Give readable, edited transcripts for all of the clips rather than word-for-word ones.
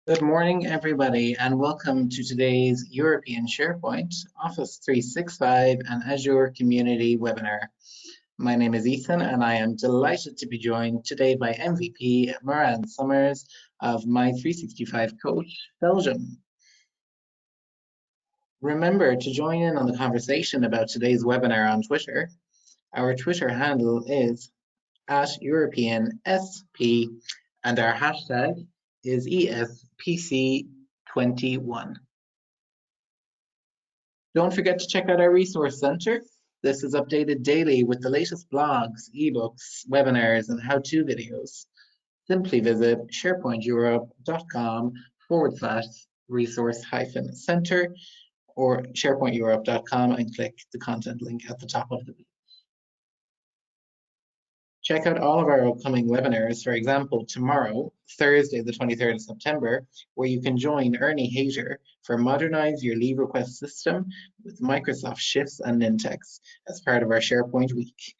Good morning, everybody, and welcome to today's European SharePoint, Office 365, and Azure Community webinar. My name is Ethan, and I am delighted to be joined today by MVP Moran Summers of My 365 Coach, Belgium. Remember to join in on the conversation about today's webinar on Twitter. Our Twitter handle is @EuropeanSP, and our hashtag is ESPC21. Don't forget to check out our resource center. This is updated daily with the latest blogs, ebooks, webinars, and how-to videos. Simply visit sharepointeurope.com/resource-center or sharepointeurope.com and click the content link at the top of the page. Check out all of our upcoming webinars, for example, tomorrow, Thursday, the 23rd of September, where you can join Ernie Hayter for Modernize Your Leave Request System with Microsoft Shifts and Nintex as part of our SharePoint Week.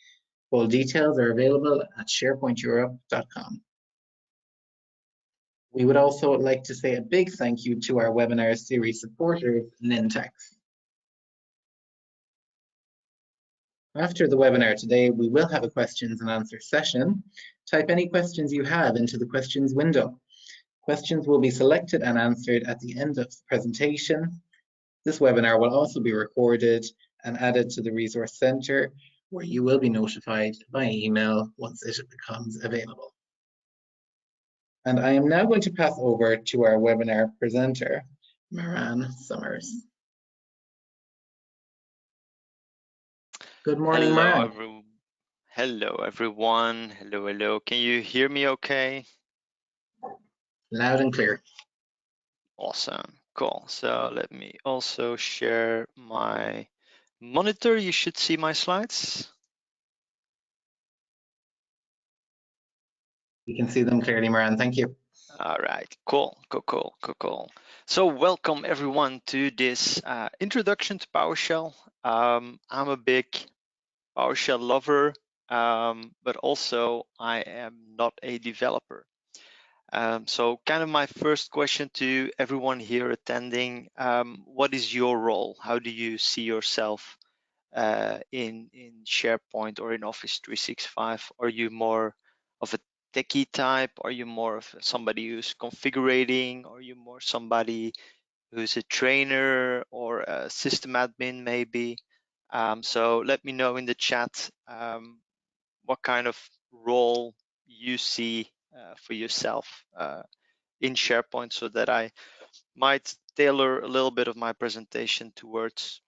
Full details are available at sharepointeurope.com. We would also like to say a big thank you to our webinar series supporters, Nintex. After the webinar today, we will have a questions and answers session. Type any questions you have into the questions window. Questions will be selected and answered at the end of the presentation. This webinar will also be recorded and added to the resource center, where you will be notified by email once it becomes available. And I am now going to pass over to our webinar presenter, Moran Summers. Good morning, Moran. Hello, everyone. Hello. Can you hear me okay? Loud and clear. Awesome. Cool. So let me also share my monitor. You should see my slides. You can see them clearly, Moran. Thank you. All right. Cool. So welcome, everyone, to this introduction to PowerShell. I'm a big PowerShell lover, but also I am not a developer. So kind of my first question to everyone here attending, what is your role? How do you see yourself in SharePoint or in Office 365? Are you more of a techie type? Are you more of somebody who's configuring? Are you more somebody who's a trainer or a system admin maybe? So let me know in the chat what kind of role you see for yourself in SharePoint, so that I might tailor a little bit of my presentation towards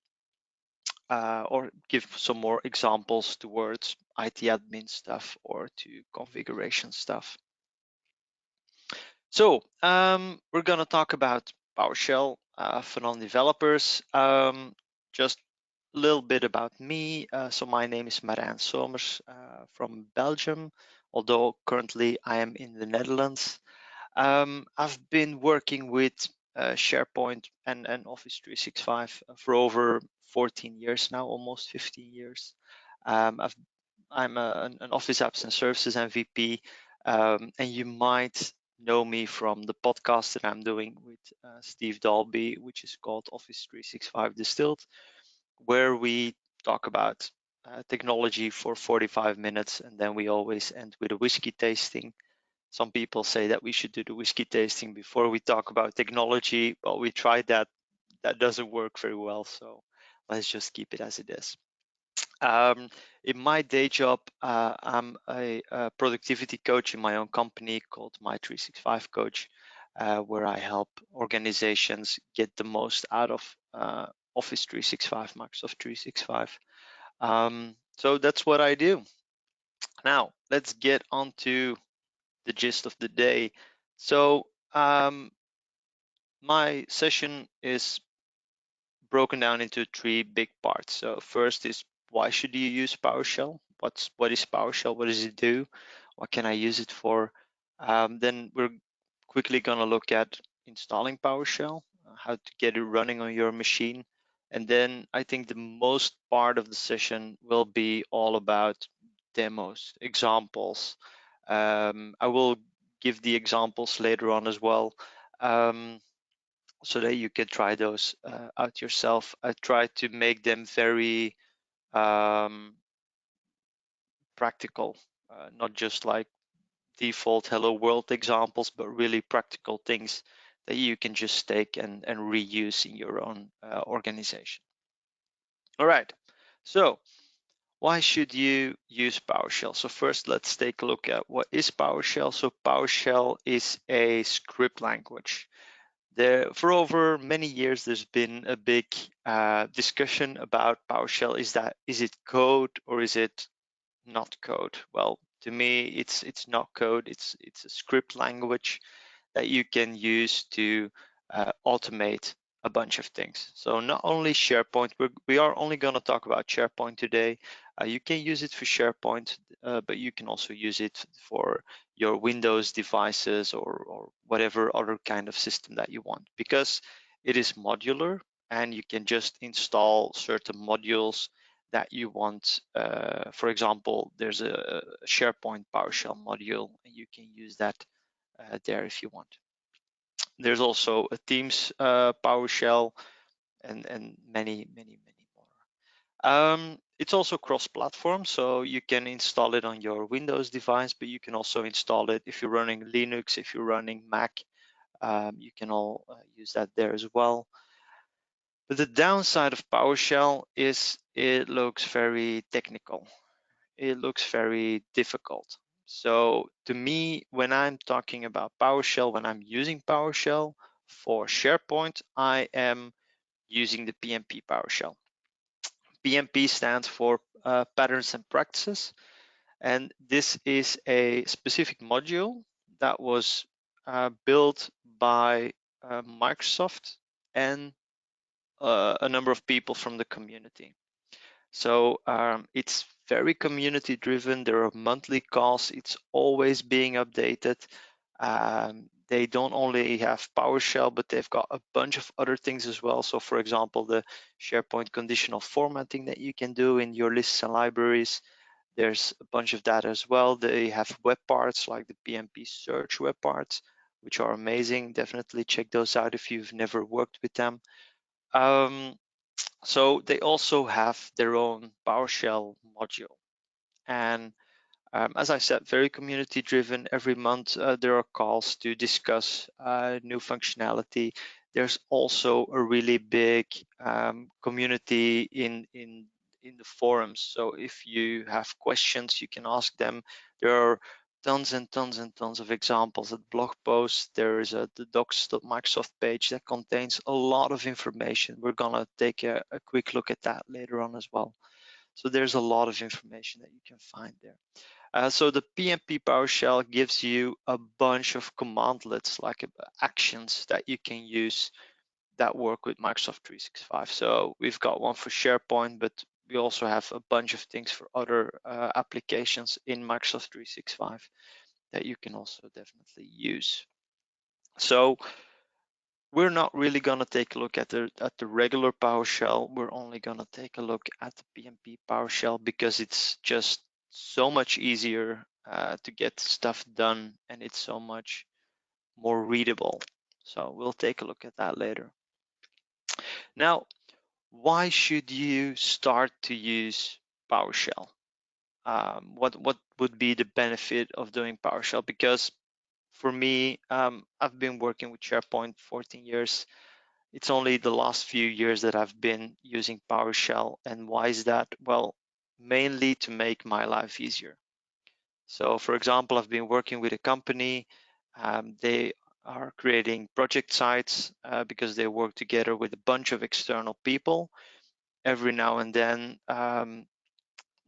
or give some more examples towards IT admin stuff or to configuration stuff. So we're going to talk about PowerShell for non-developers. Just a little bit about me. So my name is Marijn Somers from Belgium, although currently I am in the Netherlands. I've been working with SharePoint and Office 365 for over 14 years now, almost 15 years. I'm an Office Apps and Services MVP, and you might know me from the podcast that I'm doing with Steve Dalby, which is called Office 365 Distilled, where we talk about technology for 45 minutes, and then we always end with a whiskey tasting. Some people say that we should do the whiskey tasting before we talk about technology, but we tried that. That doesn't work very well, so let's just keep it as it is. In my day job, I'm a productivity coach in my own company called My 365 Coach, where I help organizations get the most out of Office 365, Microsoft 365. So that's what I do. Now, let's get on to the gist of the day. So my session is broken down into three big parts. So first is, why should you use PowerShell? What is PowerShell? What does it do? What can I use it for? Then we're quickly going to look at installing PowerShell, how to get it running on your machine. And then I think the most part of the session will be all about demos, examples. I will give the examples later on as well. so that you can try those out yourself. I try to make them very practical, not just like default hello world examples, but really practical things that you can just take and reuse in your own organization. All right, so why should you use PowerShell? So first, let's take a look at what is PowerShell. So PowerShell is a script language. For over many years, there's been a big discussion about PowerShell. Is it code or is it not code? Well, to me, it's not code. It's a script language that you can use to automate a bunch of things. So not only SharePoint, we are only going to talk about SharePoint today. You can use it for SharePoint, but you can also use it for your Windows devices or whatever other kind of system that you want, because it is modular and you can just install certain modules that you want. For example, there's a SharePoint PowerShell module, and you can use that there if you want. There's also a Teams PowerShell and many more. It's also cross-platform, so you can install it on your Windows device, but you can also install it if you're running Linux, if you're running Mac. You can all use that there as well. But the downside of PowerShell is it looks very technical. It looks very difficult. So to me, when I'm talking about PowerShell, when I'm using PowerShell for SharePoint, I am using the PMP PowerShell. PMP stands for Patterns and Practices, and this is a specific module that was built by Microsoft and a number of people from the community. So it's very community driven. There are monthly calls. It's always being updated. They don't only have PowerShell, but they've got a bunch of other things as well. So for example, the SharePoint conditional formatting that you can do in your lists and libraries. There's a bunch of that as well. They have web parts like the PMP search web parts, which are amazing. Definitely check those out if you've never worked with them. So they also have their own PowerShell module. And as I said, very community driven. Every month there are calls to discuss new functionality. There's also a really big community in the forums. So if you have questions, you can ask them. There are tons and tons and tons of examples at blog posts. There is the docs.microsoft page that contains a lot of information. We're gonna take a quick look at that later on as well. So there's a lot of information that you can find there. So the PMP PowerShell gives you a bunch of commandlets, like actions that you can use that work with Microsoft 365. So we've got one for SharePoint, but we also have a bunch of things for other applications in Microsoft 365 that you can also definitely use. So we're not really going to take a look at the regular PowerShell. We're only going to take a look at the PMP PowerShell because it's just so much easier to get stuff done, and it's so much more readable. So we'll take a look at that later. Now, why should you start to use PowerShell? What would be the benefit of doing PowerShell? Because for me, I've been working with SharePoint 14 years. It's only the last few years that I've been using PowerShell. And why is that? Well, mainly to make my life easier. So for example, I've been working with a company. They are creating project sites because they work together with a bunch of external people. Every now and then,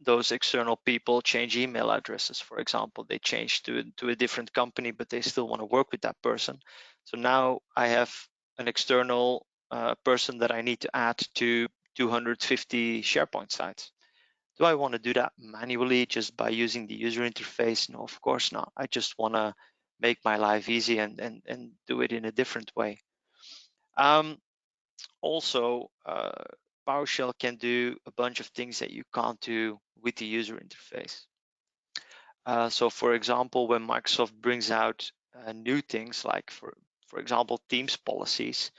those external people change email addresses. For example, they change to a different company, but they still want to work with that person. So now I have an external person that I need to add to 250 SharePoint sites. Do I want to do that manually just by using the user interface? No, of course not. I just want to make my life easy and do it in a different way. Also, PowerShell can do a bunch of things that you can't do with the user interface. So for example, when Microsoft brings out new things, like for example, Teams policies,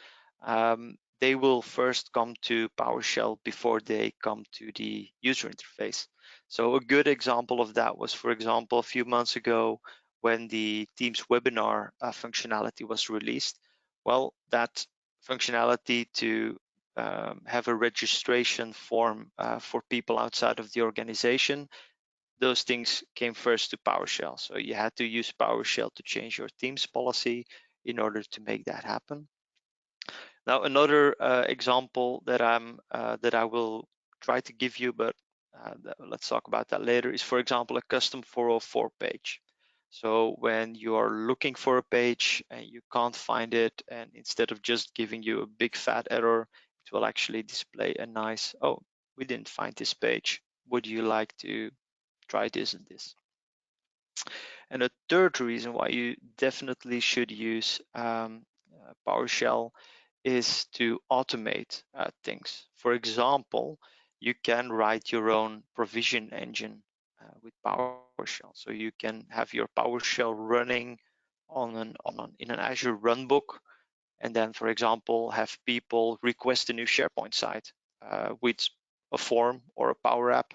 they will first come to PowerShell before they come to the user interface. So a good example of that was, for example, a few months ago when the Teams webinar functionality was released. Well, that functionality to have a registration form for people outside of the organization, those things came first to PowerShell. So you had to use PowerShell to change your Teams policy in order to make that happen. Now, another example that I will try to give you, but let's talk about that later, is, for example, a custom 404 page. So when you are looking for a page and you can't find it, and instead of just giving you a big fat error, it will actually display a nice, oh, we didn't find this page. Would you like to try this and this? And a third reason why you definitely should use PowerShell is to automate things. For example, you can write your own provision engine with PowerShell. So you can have your PowerShell running in an Azure runbook, and then, for example, have people request a new SharePoint site with a form or a Power App,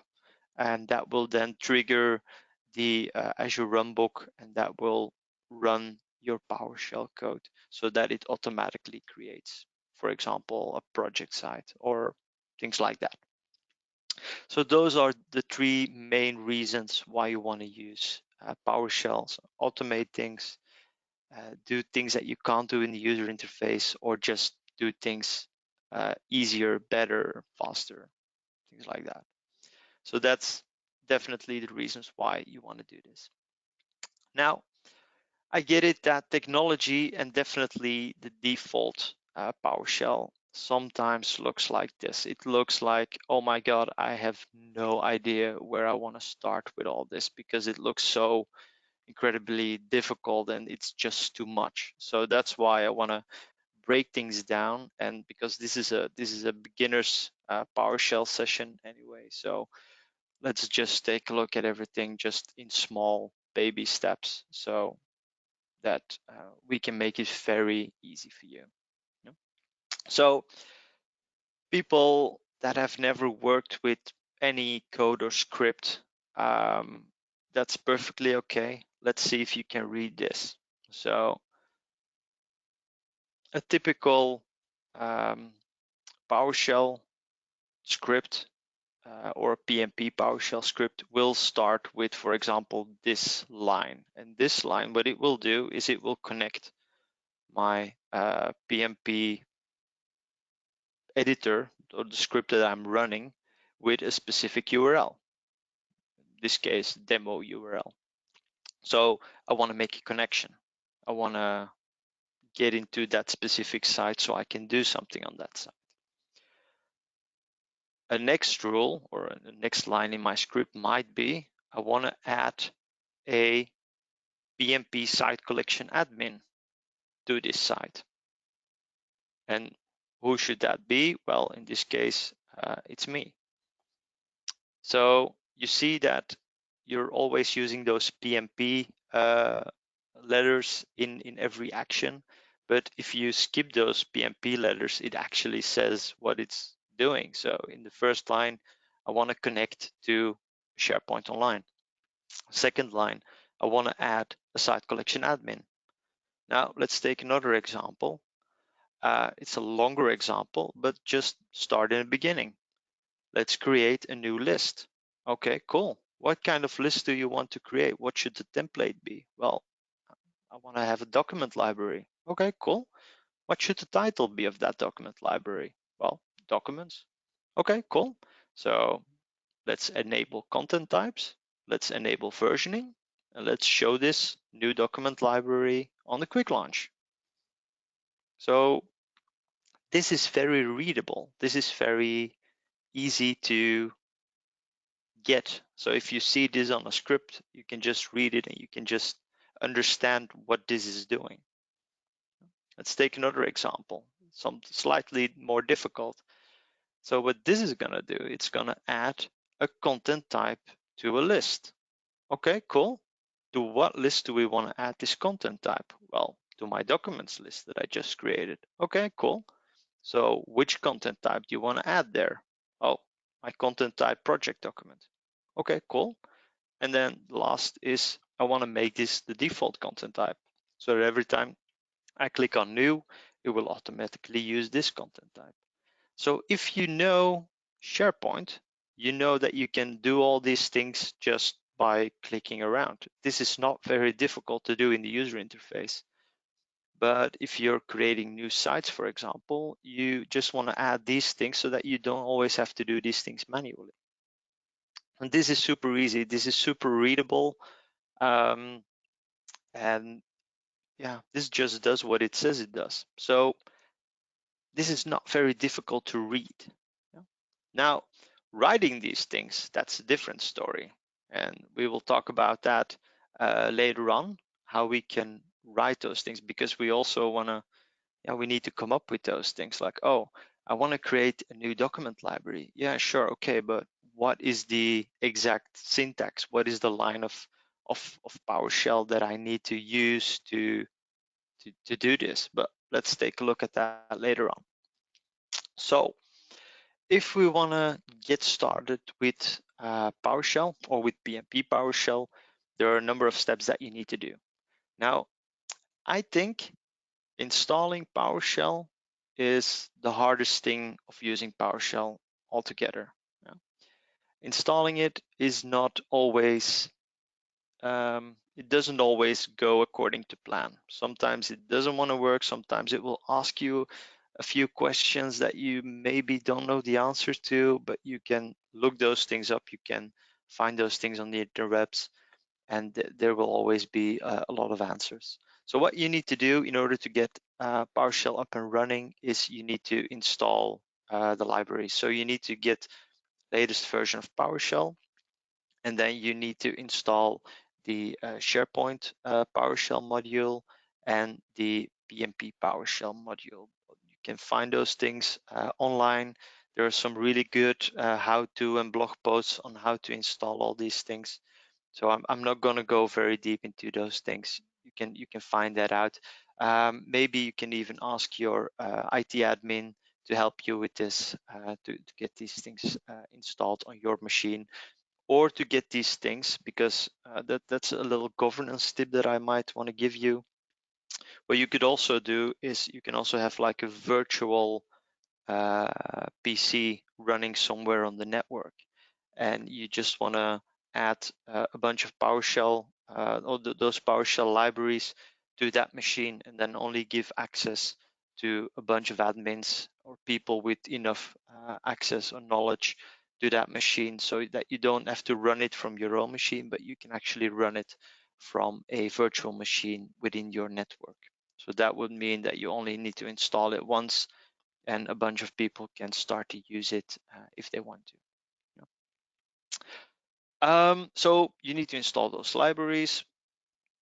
and that will then trigger the Azure runbook, and that will run your PowerShell code so that it automatically creates, for example, a project site or things like that. So those are the three main reasons why you want to use PowerShell. So automate things, do things that you can't do in the user interface, or just do things easier, better, faster, things like that. So that's definitely the reasons why you want to do this. Now, I get it that technology and definitely the default PowerShell sometimes looks like this. It looks like, oh my God, I have no idea where I want to start with all this because it looks so incredibly difficult and it's just too much. So that's why I want to break things down, and because this is a beginner's PowerShell session anyway. So let's just take a look at everything just in small baby steps so that we can make it very easy for you. So people that have never worked with any code or script, that's perfectly okay. Let's see if you can read this. So a typical PowerShell script or a PMP PowerShell script will start with, for example, this line. And this line, what it will do is it will connect my PMP editor or the script that I'm running with a specific URL. In this case, demo URL. So I want to make a connection. I want to get into that specific site so I can do something on that site. A next rule or a next line in my script might be, I want to add a PMP site collection admin to this site. And who should that be? Well, in this case, it's me. So you see that you're always using those PMP letters in every action. But if you skip those PMP letters, it actually says what it's doing. So in the first line, I want to connect to SharePoint Online. Second line, I want to add a site collection admin. Now let's take another example. It's a longer example, but just start in the beginning. Let's create a new list. Okay, cool. What kind of list do you want to create? What should the template be? Well, I want to have a document library. Okay, cool. What should the title be of that document library? Well, documents. Okay, cool. So let's enable content types. Let's enable versioning. And let's show this new document library on the quick launch. So this is very readable. This is very easy to get. So if you see this on a script, you can just read it and you can just understand what this is doing. Let's take another example, some slightly more difficult. So what this is gonna do, it's gonna add a content type to a list. Okay, cool. To what list do we want to add this content type? Well, to my documents list that I just created. Okay, cool. So which content type do you want to add there? Oh, my content type project document. Okay, cool. And then last is I want to make this the default content type. So that every time I click on new, it will automatically use this content type. So if you know SharePoint, you know that you can do all these things just by clicking around. This is not very difficult to do in the user interface. But if you're creating new sites, for example, you just want to add these things so that you don't always have to do these things manually. And this is super easy. This is super readable. And yeah, this just does what it says it does. So this is not very difficult to read. Now, writing these things, that's a different story. And we will talk about that later on, how we can write those things, because we also want to, we need to come up with those things like, oh, I want to create a new document library. Yeah, sure. Okay, but what is the exact syntax? What is the line of PowerShell that I need to use to do this? But let's take a look at that later on. So if we want to get started with PowerShell or with PnP PowerShell, there are a number of steps that you need to do. Now, I think installing PowerShell is the hardest thing of using PowerShell altogether. Installing it is not always, it doesn't always go according to plan. Sometimes it doesn't want to work. Sometimes it will ask you a few questions that you maybe don't know the answer to, but you can look those things up. You can find those things on the interwebs, and there will always be a lot of answers. So what you need to do in order to get PowerShell up and running is you need to install the library. So you need to get latest version of PowerShell, and then you need to install the SharePoint PowerShell module and the PnP PowerShell module. You can find those things online. There are some really good how-to and blog posts on how to install all these things. So I'm not going to go very deep into those things. You can find that out. Maybe you can even ask your IT admin to help you with this, to get these things installed on your machine, or to get these things, because that's a little governance tip that I might want to give you. What you could also do is you can also have like a virtual PC running somewhere on the network, and you just want to add a bunch of PowerShell or those PowerShell libraries to that machine, and then only give access to a bunch of admins or people with enough access or knowledge to that machine, so that you don't have to run it from your own machine, but you can actually run it from a virtual machine within your network. So that would mean that you only need to install it once, and a bunch of people can start to use it if they want to. So you need to install those libraries.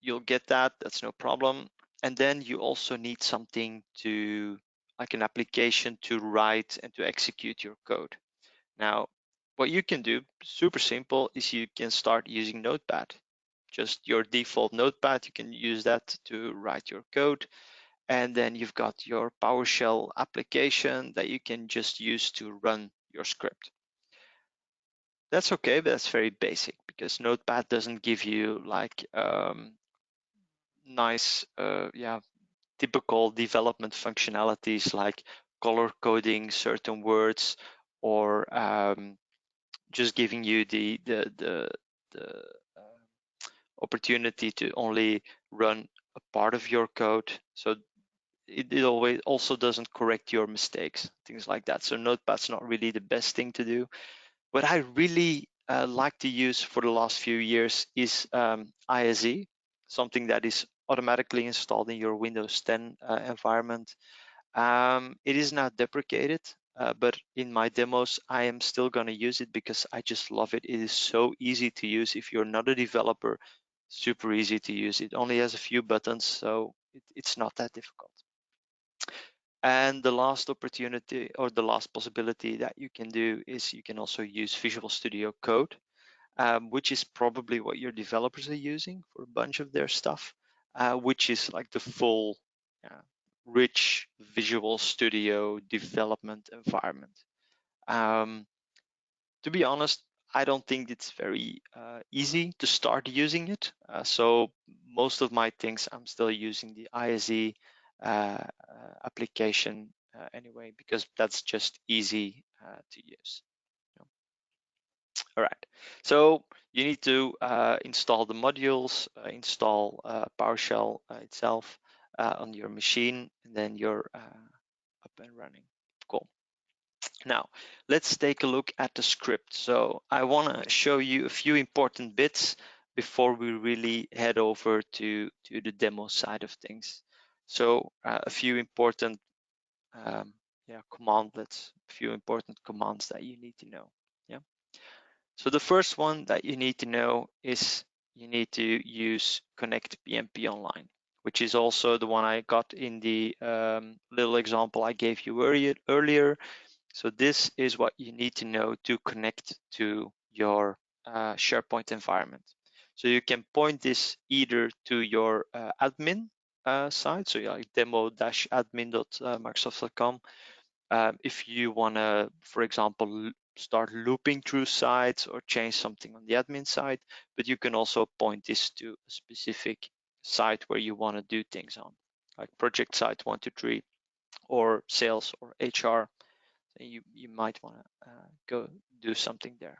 You'll get that, that's no problem. And then you also need something to, like an application to write and to execute your code. Now, what you can do, super simple, is you can start using Notepad. Just your default Notepad, you can use that to write your code. And then you've got your PowerShell application that you can just use to run your script. That's okay, but that's very basic, because Notepad doesn't give you like nice, typical development functionalities like color coding certain words, or just giving you the opportunity to only run a part of your code. So it always also doesn't correct your mistakes, things like that. So Notepad's not really the best thing to do. What I really like to use for the last few years is ISE, something that is automatically installed in your Windows 10 environment. It is now deprecated, but in my demos, I am still going to use it because I just love it. It is so easy to use. If you're not a developer, super easy to use. It only has a few buttons, so it's not that difficult. And the last opportunity, or the last possibility that you can do, is you can also use Visual Studio Code, which is probably what your developers are using for a bunch of their stuff. which is like the full rich Visual Studio development environment. To be honest, I don't think it's very easy to start using it. So most of my things, I'm still using the ISE application anyway, because that's just easy to use. All right, so you need to install the modules, install PowerShell itself on your machine, and then you're up and running. Cool. Now, let's take a look at the script. So I want to show you a few important bits before we really head over to the demo side of things. So a few important commandlets, a few important commands that you need to know. Yeah. So the first one that you need to know is you need to use connect PnP online, which is also the one I got in the little example I gave you earlier. So this is what you need to know to connect to your SharePoint environment. So you can point this either to your admin site, so like demo-admin.microsoft.com. If you want to, for example, start looping through sites or change something on the admin side, but you can also point this to a specific site where you want to do things on, like project site 1, 2, 3, or sales or HR. You might want to go do something there.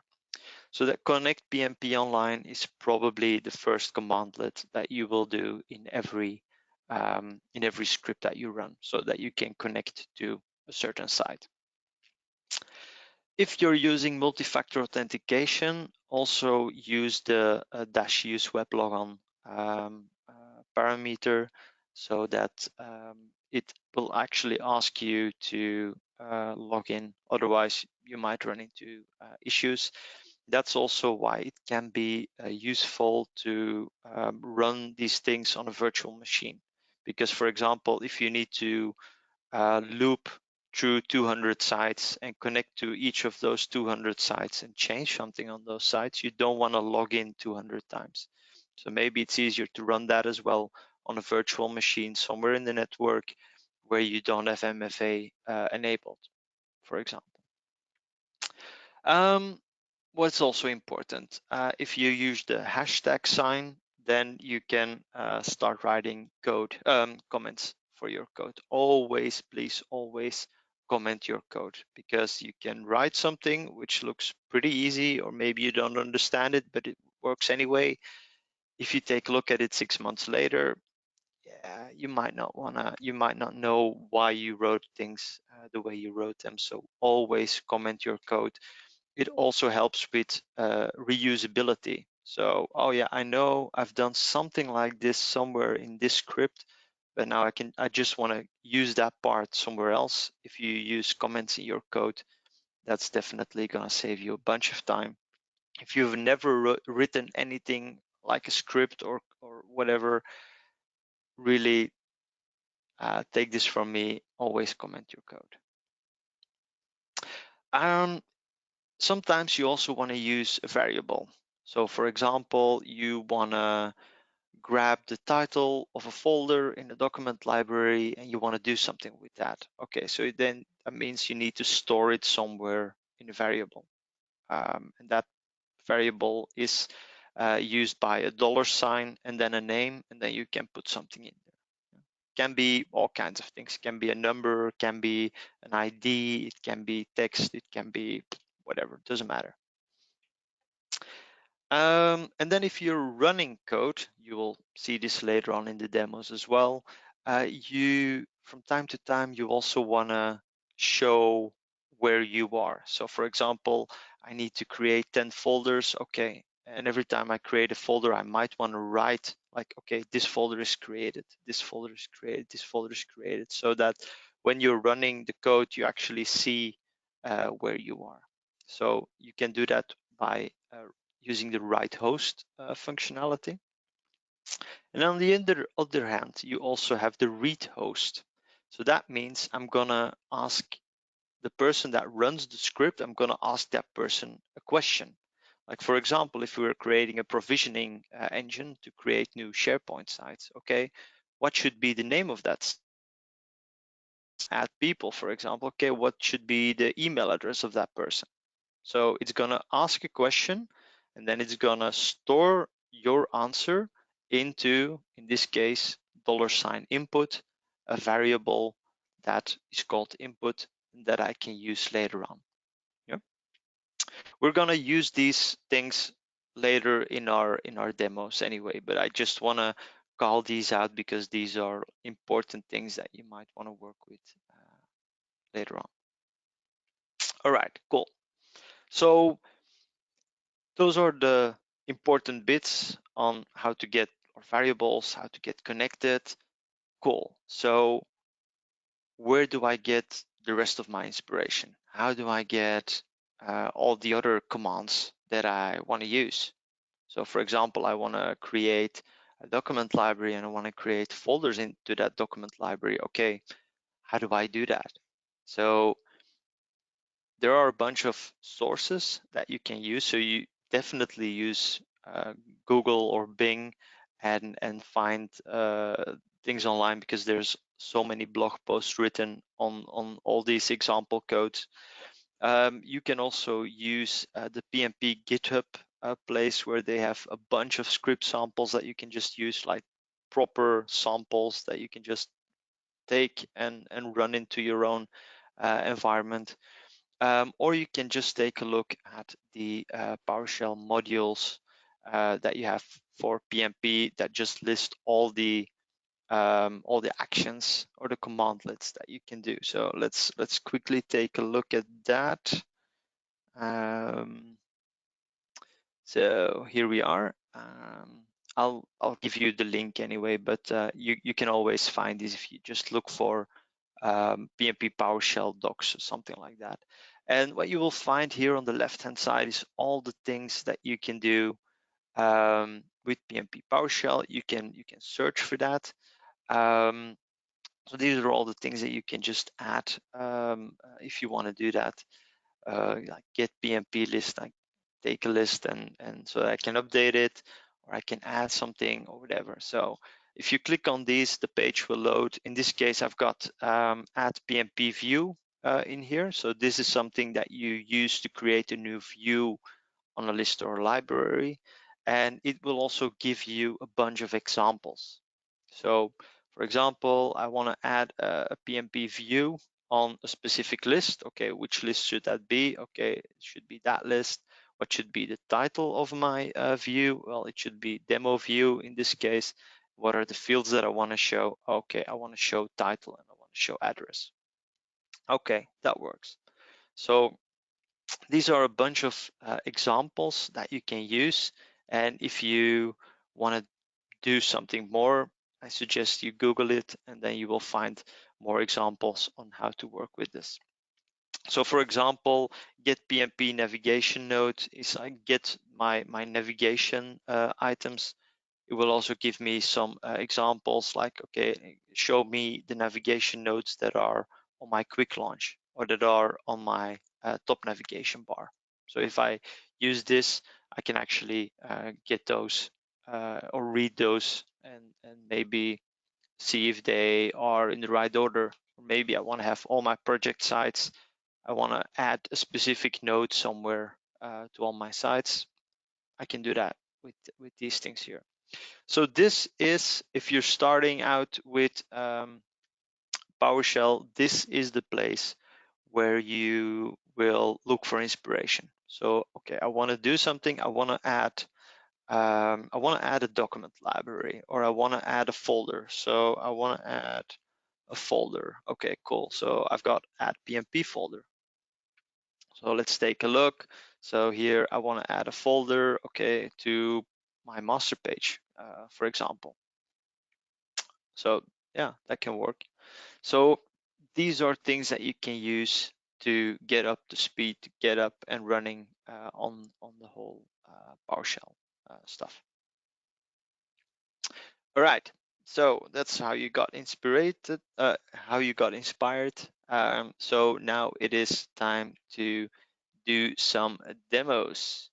So that connect PnP online is probably the first commandlet that you will do in every script that you run, so that you can connect to a certain site. If you're using multi-factor authentication, also use the -use weblogon parameter, so that it will actually ask you to log in. Otherwise, you might run into issues. That's also why it can be useful to run these things on a virtual machine. Because, for example, if you need to loop through 200 sites and connect to each of those 200 sites and change something on those sites, you don't want to log in 200 times. So maybe it's easier to run that as well on a virtual machine somewhere in the network where you don't have MFA enabled, for example. What's also important, if you use the hashtag sign, then you can start writing code comments for your code. Always, please, always comment your code, because you can write something which looks pretty easy, or maybe you don't understand it, but it works anyway. If you take a look at it 6 months later, yeah, you might not know why you wrote things the way you wrote them. So always comment your code. It also helps with reusability. So, oh yeah, I know I've done something like this somewhere in this script, but now I just want to use that part somewhere else. If you use comments in your code, that's definitely going to save you a bunch of time. If you've never written anything like a script or whatever, really take this from me, always comment your code. Sometimes you also want to use a variable. So for example, you want to grab the title of a folder in the document library and you want to do something with that. Okay, so then that means you need to store it somewhere in a variable. And that variable is used by a $sign and then a name, and then you can put something in there. Can be all kinds of things. It can be a number, it can be an ID, it can be text, it can be whatever, it doesn't matter. And then if you're running code, you will see this later on in the demos as well. You, from time to time, you also want to show where you are. So for example, I need to create 10 folders. Okay, and every time I create a folder, I might want to write like, okay, this folder is created, this folder is created, this folder is created, so that when you're running the code, you actually see where you are. So you can do that by using the write host functionality. And on the other hand, you also have the read host. So that means I'm gonna ask the person that runs the script, I'm gonna ask that person a question. Like for example, if we were creating a provisioning engine to create new SharePoint sites, okay, what should be the name of that? Add people, for example, okay, what should be the email address of that person? So it's gonna ask a question, and then it's gonna store your answer into, in this case, $input, a variable that is called input that I can use later on. Yeah. We're gonna use these things later in our demos anyway, but I just wanna call these out because these are important things that you might wanna work with later on. All right, cool. So those are the important bits on how to get our variables, how to get connected. Cool. So where do I get the rest of my inspiration? How do I get all the other commands that I want to use? So for example, I want to create a document library and I want to create folders into that document library. Okay, how do I do that? So there are a bunch of sources that you can use. So you definitely use Google or Bing and find things online, because there's so many blog posts written on all these example codes. You can also use the PMP GitHub place, where they have a bunch of script samples that you can just use, like proper samples that you can just take and run into your own environment. Or you can just take a look at the PowerShell modules that you have for PMP that just list all the actions or the commandlets that you can do. So let's quickly take a look at that. So here we are. I'll give you the link anyway, but you can always find this if you just look for PMP PowerShell docs or something like that. And what you will find here on the left-hand side is all the things that you can do with PMP PowerShell. You can search for that. So these are all the things that you can just add if you want to do that. Like get PMP list, I take a list and so I can update it, or I can add something or whatever. So if you click on these, the page will load. In this case, I've got add PMP view in here. So this is something that you use to create a new view on a list or a library, and it will also give you a bunch of examples. So for example, I want to add a PMP view on a specific list. Okay, which list should that be? Okay, it should be that list. What should be the title of my view? Well, it should be demo view in this case. What are the fields that I want to show? Okay, I want to show title and I want to show address. Okay, that works. So these are a bunch of examples that you can use. And if you want to do something more, I suggest you Google it, and then you will find more examples on how to work with this. So for example, get PMP navigation node is I get my navigation items. It will also give me some examples like, okay, show me the navigation nodes that are on my quick launch or that are on my top navigation bar. So if I use this, I can actually get those or read those and maybe see if they are in the right order. Or maybe I want to have all my project sites. I want to add a specific node somewhere to all my sites. I can do that with these things here. So this is, if you're starting out with PowerShell, this is the place where you will look for inspiration. So, okay, I want to do something. I want to add a document library, or I want to add a folder. So I want to add a folder. Okay, cool. So I've got add PMP folder. So let's take a look. So here I want to add a folder, okay, to my master page, for example. So yeah, that can work. So these are things that you can use to get up to speed, to get up and running on the whole PowerShell stuff. All right, so that's how you got inspired. So now it is time to do some demos.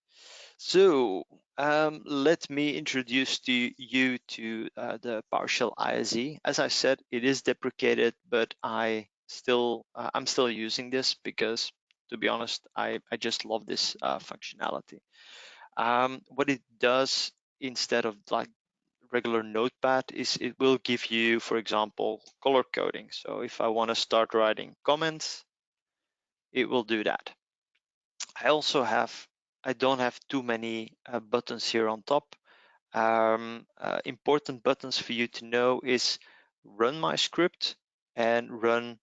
So let me introduce you to the PowerShell ISE. As I said, it is deprecated, but I'm still using this because, to be honest, I just love this functionality. What it does instead of like regular notepad is it will give you, for example, color coding. So if I want to start writing comments, it will do that. I don't have too many buttons here on top. Important buttons for you to know is run my script and run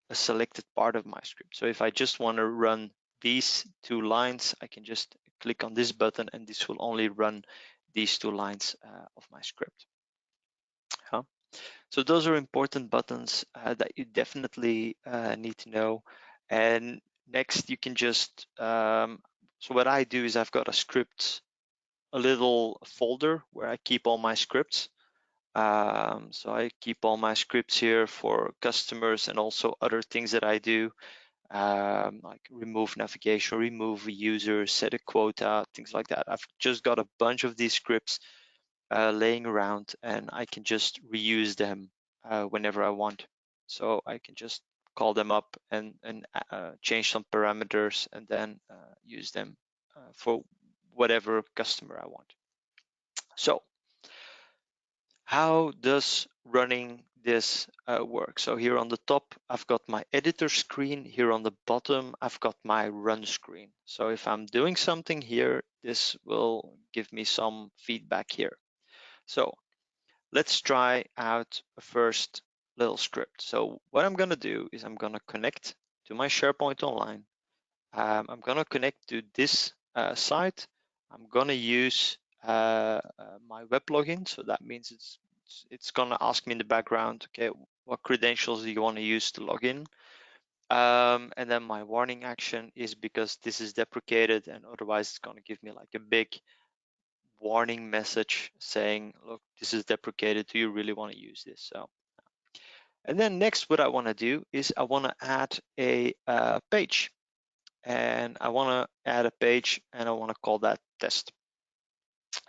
a selected part of my script. So if I just want to run these 2 lines, I can just click on this button and this will only run these 2 lines of my script. So those are important buttons that you definitely need to know. And next you can just, so what I do is I've got a little folder where I keep all my scripts. So I keep all my scripts here for customers and also other things that I do, like remove navigation, remove a user, set a quota, things like that. I've just got a bunch of these scripts laying around and I can just reuse them whenever I want. So I can just call them up and change some parameters and then use them for whatever customer I want. So how does running this work? So here on the top, I've got my editor screen. Here on the bottom, I've got my run screen. So if I'm doing something here, this will give me some feedback here. So let's try out a first little script. So what I'm going to do is I'm going to connect to my SharePoint Online. I'm going to connect to this site. I'm going to use my web login. So that means it's going to ask me in the background, okay, what credentials do you want to use to log in? And then my warning action is because this is deprecated and otherwise it's going to give me like a big warning message saying, look, this is deprecated. Do you really want to use this? So, and then next, what I want to do is I want to add a page, and I want to add a page, and I want to call that test.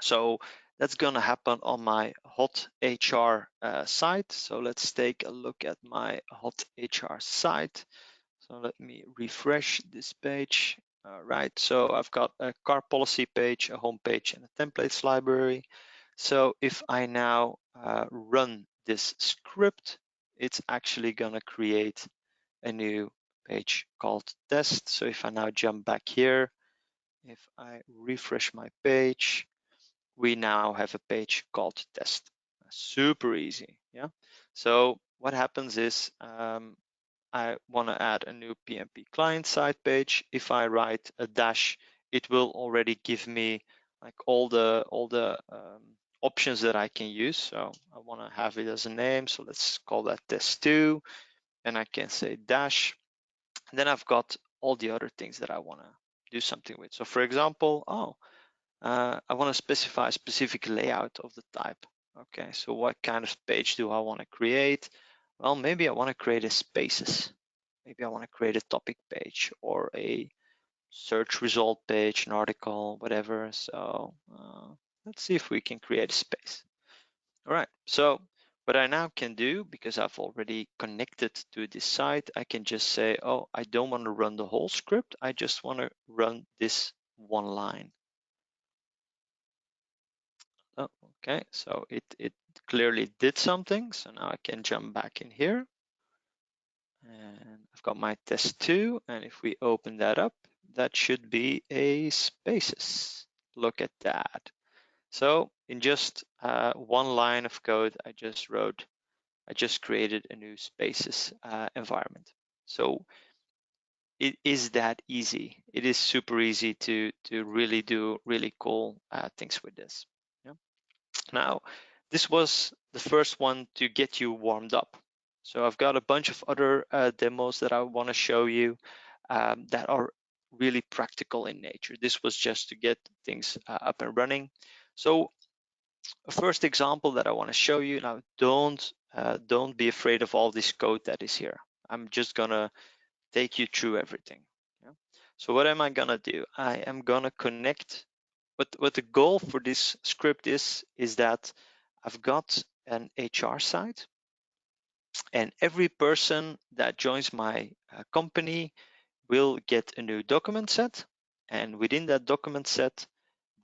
So that's going to happen on my hot HR site. So let's take a look at my hot HR site. So let me refresh this page. All right, so I've got a car policy page, a home page, and a templates library. So if I now run this script, it's actually gonna create a new page called test. So if I now jump back here, if I refresh my page, we now have a page called test. Super easy, yeah? So what happens is I want to add a new PMP client side page. If I write a dash, it will already give me like all the options that I can use. So I want to have it as a name. So let's call that test2, and I can say dash. And then I've got all the other things that I want to do something with. So for example, I want to specify a specific layout of the type. Okay, so what kind of page do I want to create? Well, maybe I want to create a spaces. Maybe I want to create a topic page or a search result page, an article, whatever. So let's see if we can create a space. All right, so what I now can do, because I've already connected to this site, I can just say, oh, I don't want to run the whole script. I just want to run this one line. Oh, okay, so it clearly did something. So now I can jump back in here. And I've got my test2, and if we open that up, that should be a spaces. Look at that. So in just one line of code, I just created a new spaces environment. So it is that easy. It is super easy to really do really cool things with this. Yeah. Now, this was the first one to get you warmed up. So I've got a bunch of other demos that I want to show you that are really practical in nature. This was just to get things up and running. So a first example that I want to show you now, don't be afraid of all this code that is here. I'm just gonna take you through everything. Yeah? So what am I gonna do? I am gonna connect what the goal for this script is that I've got an HR site, and every person that joins my company will get a new document set, and within that document set,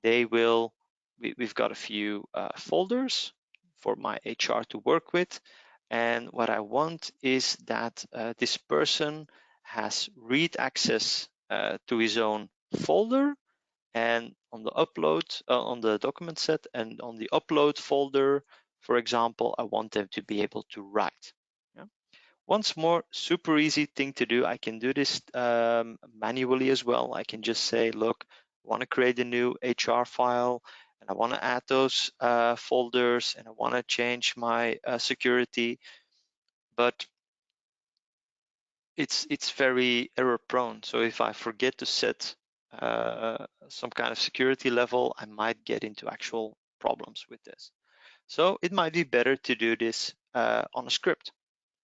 we've got a few folders for my HR to work with, and what I want is that this person has read access to his own folder, and on the upload on the document set, and on the upload folder, for example, I want them to be able to write. Yeah. Once more, super easy thing to do. I can do this manually as well. I can just say, look, I want to create a new HR file, and I want to add those folders, and I want to change my security, but it's very error prone. So if I forget to set some kind of security level, I might get into actual problems with this. So it might be better to do this on a script.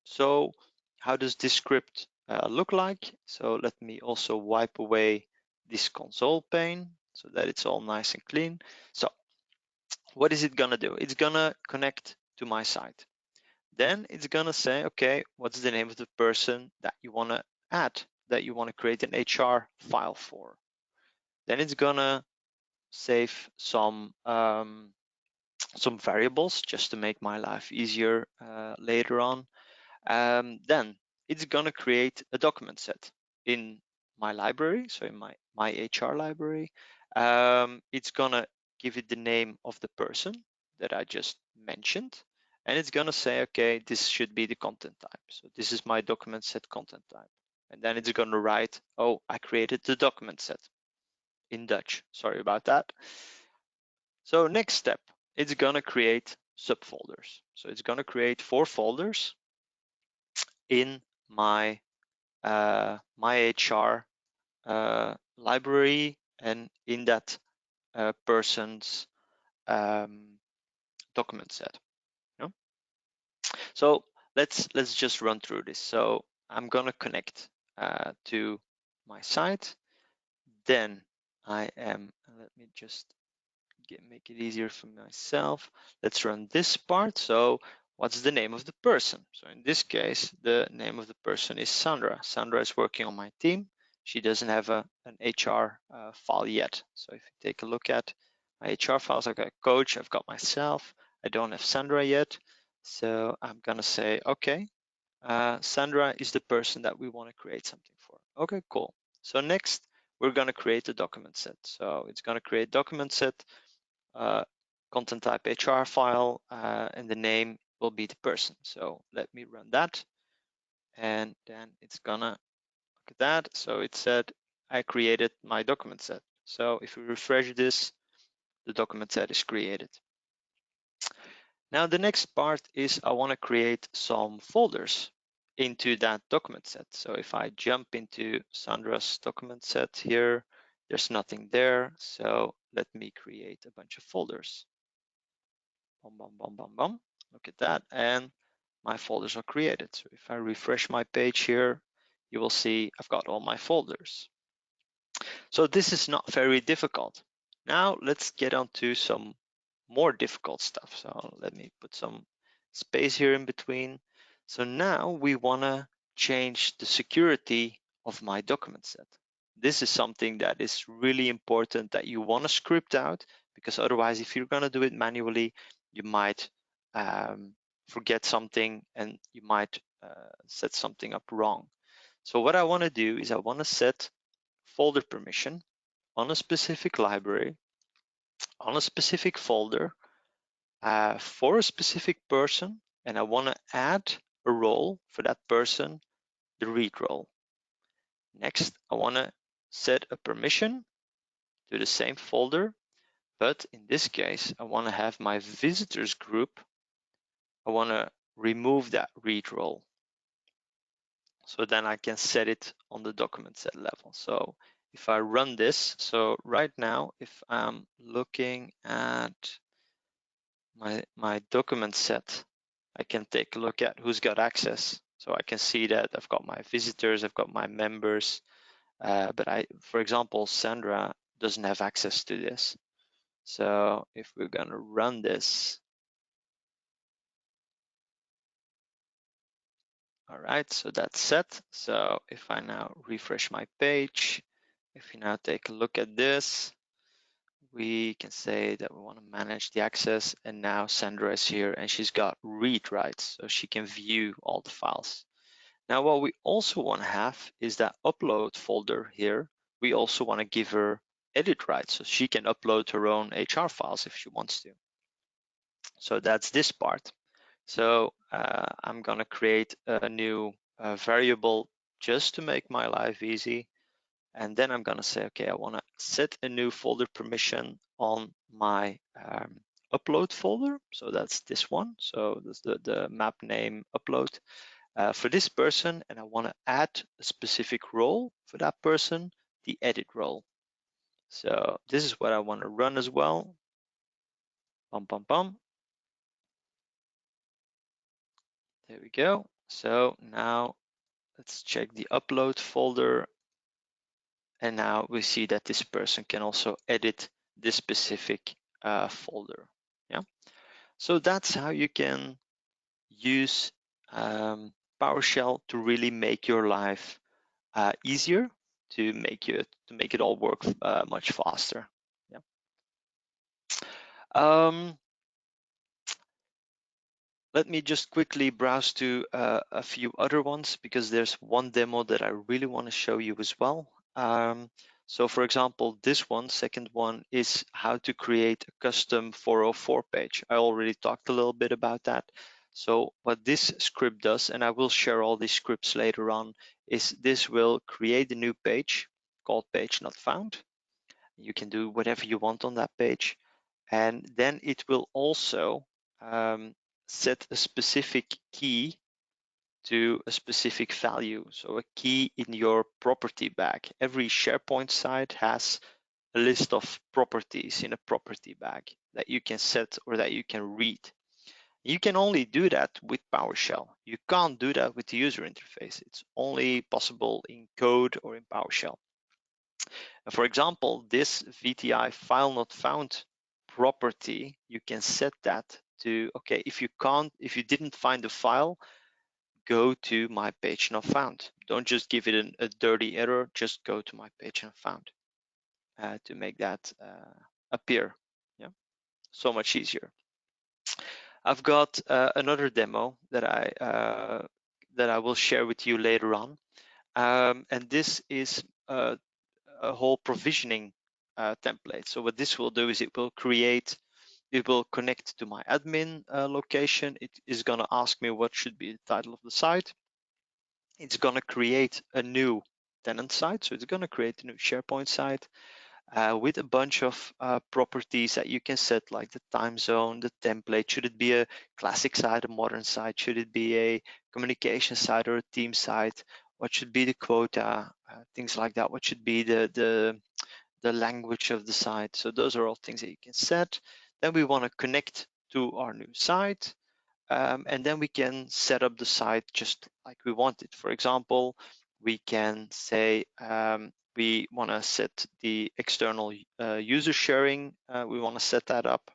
So how does this script look like? So let me also wipe away this console pane so that it's all nice and clean. So what is it gonna do? It's gonna connect to my site. Then it's gonna say, okay, what's the name of the person that you wanna add, that you wanna create an HR file for? Then it's gonna save some variables just to make my life easier later on. Then it's gonna create a document set in my library, so in my HR library. It's gonna give it the name of the person that I just mentioned, and it's gonna say, okay, this should be the content type. So this is my document set content type. And then it's gonna write, oh, I created the document set in Dutch. Sorry about that. So next step, it's gonna create subfolders. So it's gonna create 4 folders in my my HR library, and in that person's document set. You know? So let's just run through this. So I'm gonna connect to my site. Then let me just make it easier for myself. Let's run this part. So what's the name of the person? So in this case, the name of the person is Sandra. Sandra is working on my team. She doesn't have an HR file yet. So if you take a look at my HR files, I've got coach, I've got myself. I don't have Sandra yet. So I'm gonna say, okay, Sandra is the person that we want to create something for. Okay, cool. So next, we're gonna create a document set. So it's gonna create document set, content type HR file, and the name will be the person. So let me run that, and then it's gonna look at that. So it said I created my document set. So if we refresh this, the document set is created. Now the next part is I want to create some folders into that document set. So if I jump into Sandra's document set here, there's nothing there. So let me create a bunch of folders. Bum, bum, bum, bum, bum. Look at that, and my folders are created. So if I refresh my page here, you will see I've got all my folders. So this is not very difficult. Now let's get on to some more difficult stuff. So let me put some space here in between. So now we want to change the security of my document set. This is something that is really important that you want to script out, because otherwise, if you're going to do it manually, you might forget something, and you might set something up wrong. So what I want to do is I want to set folder permission on a specific library, on a specific folder, for a specific person, and I want to add a role for that person, the read role. Next, I want to set a permission to the same folder, but in this case, I want to have my visitors group. I want to remove that read role. So then I can set it on the document set level. So if I run this, so right now, if I'm looking at my document set, I can take a look at who's got access. So I can see that I've got my visitors, I've got my members, but for example, Sandra doesn't have access to this. So if we're gonna run this, all right, so that's set. So if I now refresh my page, if we now take a look at this, we can say that we want to manage the access, and now Sandra is here and she's got read rights, so she can view all the files. Now, what we also want to have is that upload folder here. We also want to give her edit rights, so she can upload her own HR files if she wants to. So that's this part. So I'm going to create a new variable just to make my life easy. And then I'm going to say, okay, I want to set a new folder permission on my upload folder. So that's this one. So that's the map name upload for this person. And I want to add a specific role for that person, the edit role. So this is what I want to run as well. Bum, bum, bum. There we go. So now let's check the upload folder. And now we see that this person can also edit this specific folder. Yeah. So that's how you can use PowerShell to really make your life easier, to make it all work much faster. Yeah. Let me just quickly browse to a few other ones, because there's one demo that I really want to show you as well. So for example, this one, second one, is how to create a custom 404 page. I already talked a little bit about that. So what this script does, and I will share all these scripts later on, is this will create a new page called page not found. You can do whatever you want on that page. And then it will also set a specific key to a specific value. So a key in your property bag. Every SharePoint site has a list of properties in a property bag that you can set or that you can read. You can only do that with PowerShell. You can't do that with the user interface. It's only possible in code or in PowerShell. For example, this VTI file not found property, you can set that to, okay, if you didn't find the file, go to my page not found. Don't just give it a dirty error, just go to my page not found to make that appear. Yeah, so much easier. I've got another demo that I will share with you later on, and this is a whole provisioning template. So what this will do is it will connect to my admin location. It is going to ask me what should be the title of the site. It's going to create a new tenant site. So it's going to create a new SharePoint site with a bunch of properties that you can set, like the time zone, the template. Should it be a classic site, a modern site? Should it be a communication site or a team site? What should be the quota? Things like that. What should be the language of the site? So those are all things that you can set. Then we want to connect to our new site. And then we can set up the site just like we want it. For example, we can say we want to set the external user sharing. We want to set that up.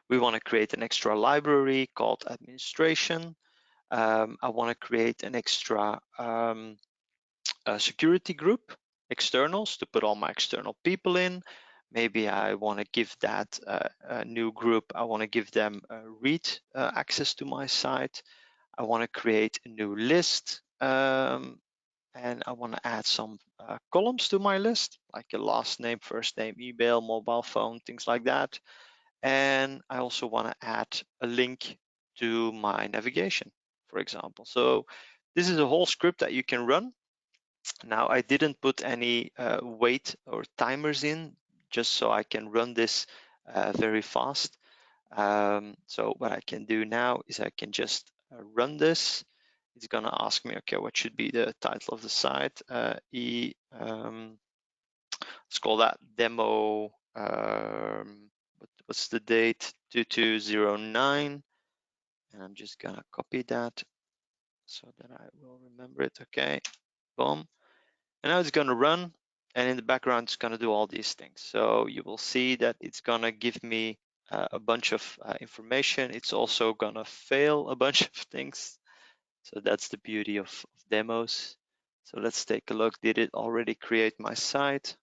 We want to create an extra library called administration. I want to create an extra security group, externals, to put all my external people in. Maybe I want to give that a new group. I want to give them read access to my site. I want to create a new list, and I want to add some columns to my list, like a last name, first name, email, mobile phone, things like that. And I also want to add a link to my navigation, for example. So this is a whole script that you can run. Now, I didn't put any wait or timers in, just so I can run this very fast. So what I can do now is I can just run this. It's going to ask me, okay, what should be the title of the site? Let's call that demo. What's the date? 2209. And I'm just going to copy that so that I will remember it. Okay, boom. And now it's going to run. And in the background, it's going to do all these things. So you will see that it's going to give me a bunch of information. It's also going to fail a bunch of things. So that's the beauty of demos. So let's take a look. Did it already create my site?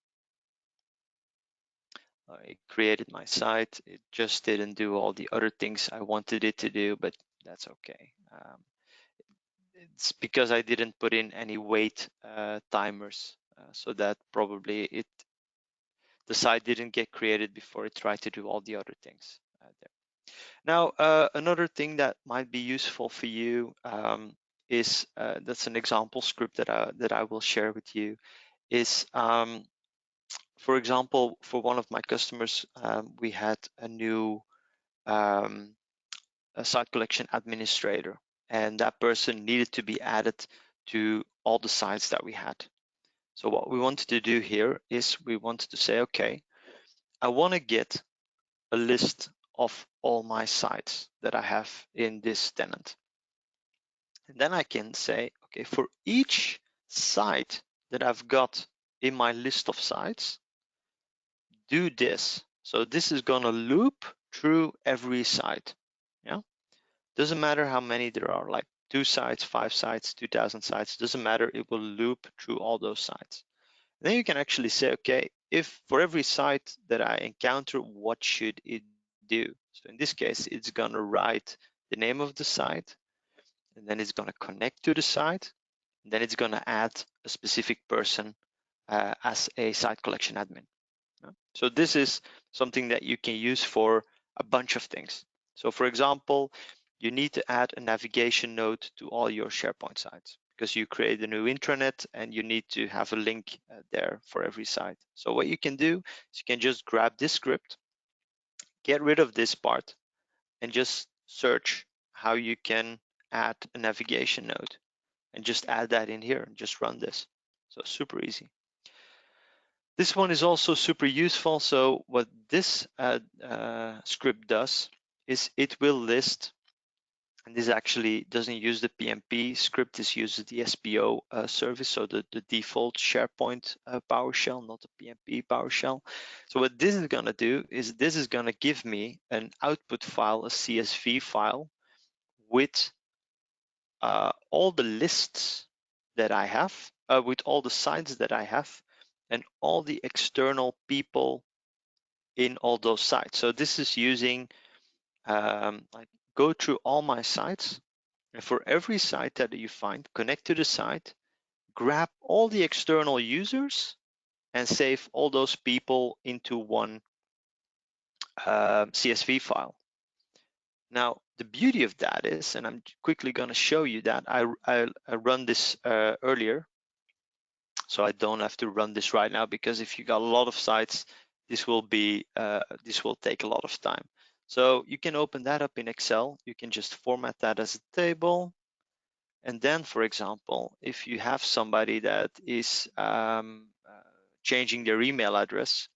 It created my site. It just didn't do all the other things I wanted it to do, but that's okay. It's because I didn't put in any wait timers, so that probably the site didn't get created before it tried to do all the other things there. Now, another thing that might be useful for you is that's an example script that I will share with you. Is for example, for one of my customers, we had a new a site collection administrator, and that person needed to be added to all the sites that we had. So what we wanted to do here is we wanted to say, okay, I want to get a list of all my sites that I have in this tenant. And then I can say, okay, for each site that I've got in my list of sites, do this. So this is going to loop through every site. Yeah, doesn't matter how many there are, like 2 sites, 5 sites, 2,000 sites, doesn't matter. It will loop through all those sites. Then you can actually say, okay, if for every site that I encounter, what should it do? So in this case, it's going to write the name of the site, and then it's going to connect to the site, and then it's going to add a specific person as a site collection admin. So this is something that you can use for a bunch of things. So for example, you need to add a navigation node to all your SharePoint sites because you create a new intranet and you need to have a link there for every site. So what you can do is you can just grab this script, get rid of this part, and just search how you can add a navigation node and just add that in here and just run this. So super easy. This one is also super useful. So what this script does is it will list, and this actually doesn't use the PMP script, this uses the SPO service, so the default SharePoint PowerShell, not the PMP PowerShell. So what this is gonna do is this is gonna give me an output file, a CSV file, with all the lists that I have, with all the sites that I have, and all the external people in all those sites. So this is using, like, go through all my sites, and for every site that you find, connect to the site, grab all the external users, and save all those people into one CSV file. Now, the beauty of that is, and I'm quickly going to show you that I run this earlier, so I don't have to run this right now, because if you got a lot of sites, this will take a lot of time. So you can open that up in Excel. You can just format that as a table. And then, for example, if you have somebody that is changing their email address,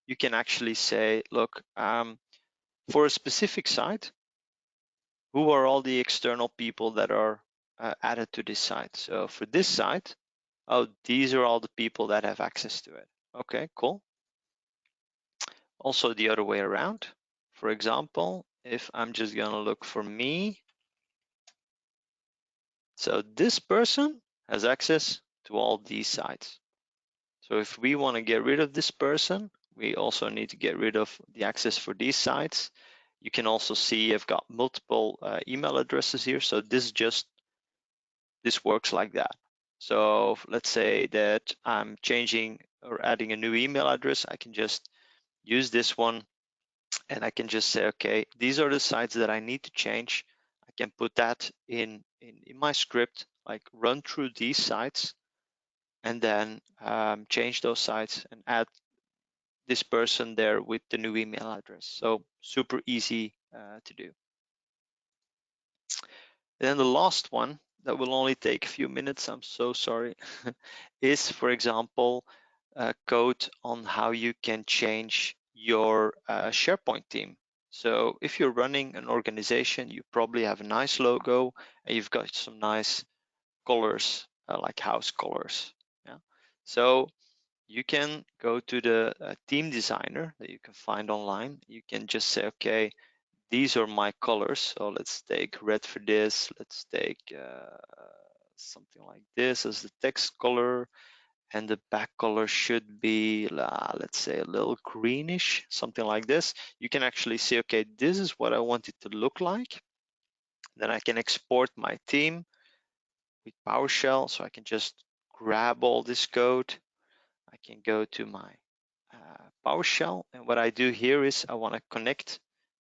you can actually say, look, for a specific site, who are all the external people that are added to this site? So for this site, oh, these are all the people that have access to it. Okay, cool. Also the other way around. For example, if I'm just gonna look for me, so this person has access to all these sites. So if we want to get rid of this person, we also need to get rid of the access for these sites. You can also see I've got multiple email addresses here. So this works like that. So let's say that I'm changing or adding a new email address. I can just use this one, and I can just say, okay, these are the sites that I need to change. I can put that in my script, like run through these sites, and then change those sites and add this person there with the new email address. So super easy to do. And then the last one that will only take a few minutes, I'm so sorry, is, for example, code on how you can change your SharePoint theme. So if you're running an organization, you probably have a nice logo and you've got some nice colors, like house colors. Yeah. So you can go to the theme designer that you can find online. You can just say, okay, these are my colors. So let's take red for this. Let's take something like this as the text color. And the back color should be, let's say, a little greenish, something like this. You can actually see, okay, this is what I want it to look like. Then I can export my theme with PowerShell. So I can just grab all this code. I can go to my PowerShell. And what I do here is I want to connect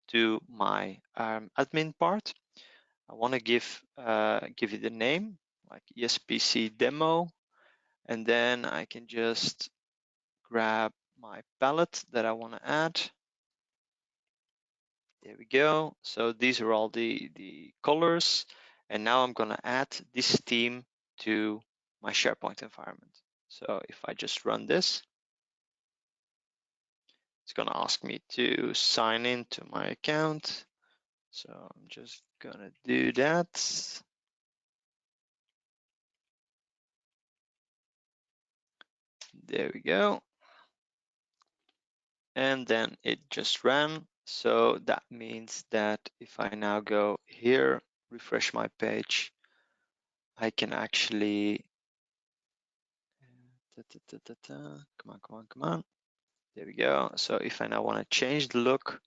to my admin part. I want to give it a name like ESPC demo. And then I can just grab my palette that I want to add. There we go. So these are all the colors. And now I'm going to add this theme to my SharePoint environment. So if I just run this, it's going to ask me to sign in to my account. So I'm just going to do that. There we go. And then it just ran. So that means that if I now go here, refresh my page, I can actually, come on. There we go. So if I now want to change the look,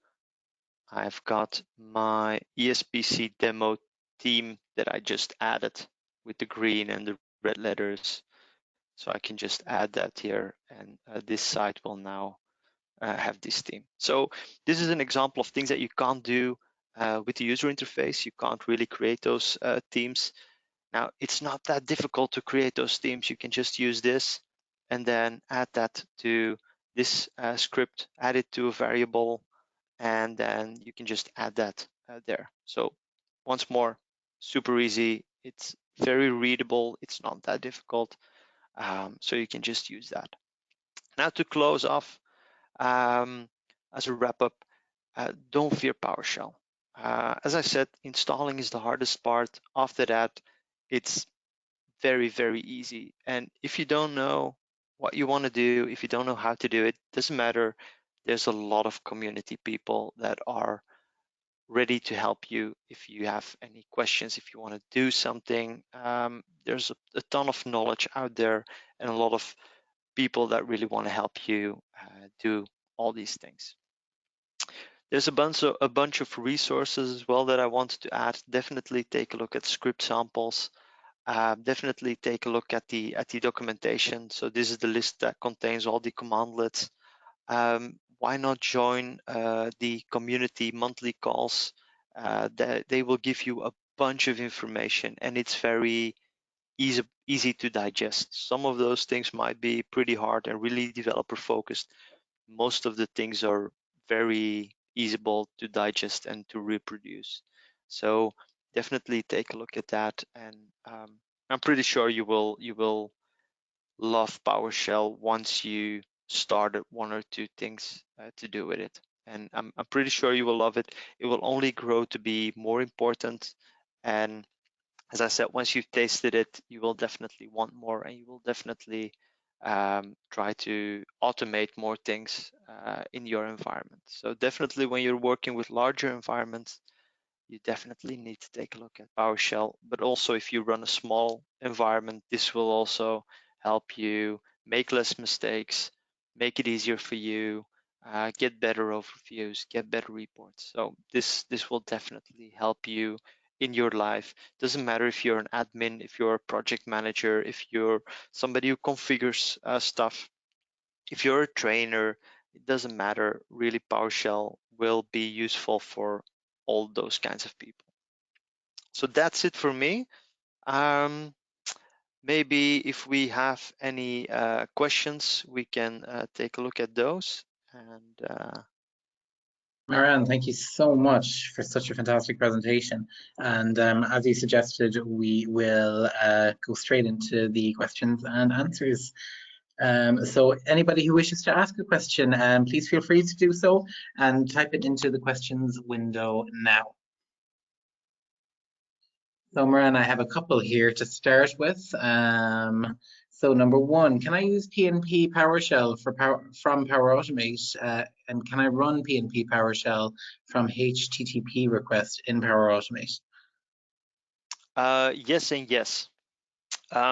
I've got my ESPC demo theme that I just added with the green and the red letters. So I can just add that here, and this site will now have this theme. So this is an example of things that you can't do with the user interface. You can't really create those themes. Now, it's not that difficult to create those themes. You can just use this and then add that to this script, add it to a variable, and then you can just add that there. So once more, super easy. It's very readable. It's not that difficult. So you can just use that. Now to close off, as a wrap up, don't fear PowerShell. As I said, installing is the hardest part. After that, it's very, very easy. And if you don't know what you want to do, if you don't know how to do it, doesn't matter. There's a lot of community people that are ready to help you if you have any questions, if you want to do something. There's a ton of knowledge out there and a lot of people that really want to help you do all these things. There's a bunch of resources as well that I wanted to add. Definitely take a look at script samples. Definitely take a look at the documentation. So this is the list that contains all the commandlets. Why not join the community monthly calls? They will give you a bunch of information, and it's very easy to digest. Some of those things might be pretty hard and really developer focused. Most of the things are very easable to digest and to reproduce. So definitely take a look at that, and I'm pretty sure you will love PowerShell once you started one or two things to do with it. And I'm pretty sure you will love it. It will only grow to be more important. And as I said, once you've tasted it, you will definitely want more, and you will definitely try to automate more things in your environment. So definitely when you're working with larger environments, you definitely need to take a look at PowerShell. But also if you run a small environment, this will also help you make less mistakes, make it easier for you, get better overviews, get better reports. So this will definitely help you in your life. Doesn't matter if you're an admin, if you're a project manager, if you're somebody who configures stuff, if you're a trainer, it doesn't matter. Really, PowerShell will be useful for all those kinds of people. So that's it for me. Maybe if we have any questions, we can take a look at those. And Marianne, thank you so much for such a fantastic presentation. And as you suggested, we will go straight into the questions and answers. So anybody who wishes to ask a question, please feel free to do so and type it into the questions window now. So Marianne, I have a couple here to start with. So number one, can I use PNP PowerShell from Power Automate? And can I run PNP PowerShell from HTTP request in Power Automate? Yes and yes.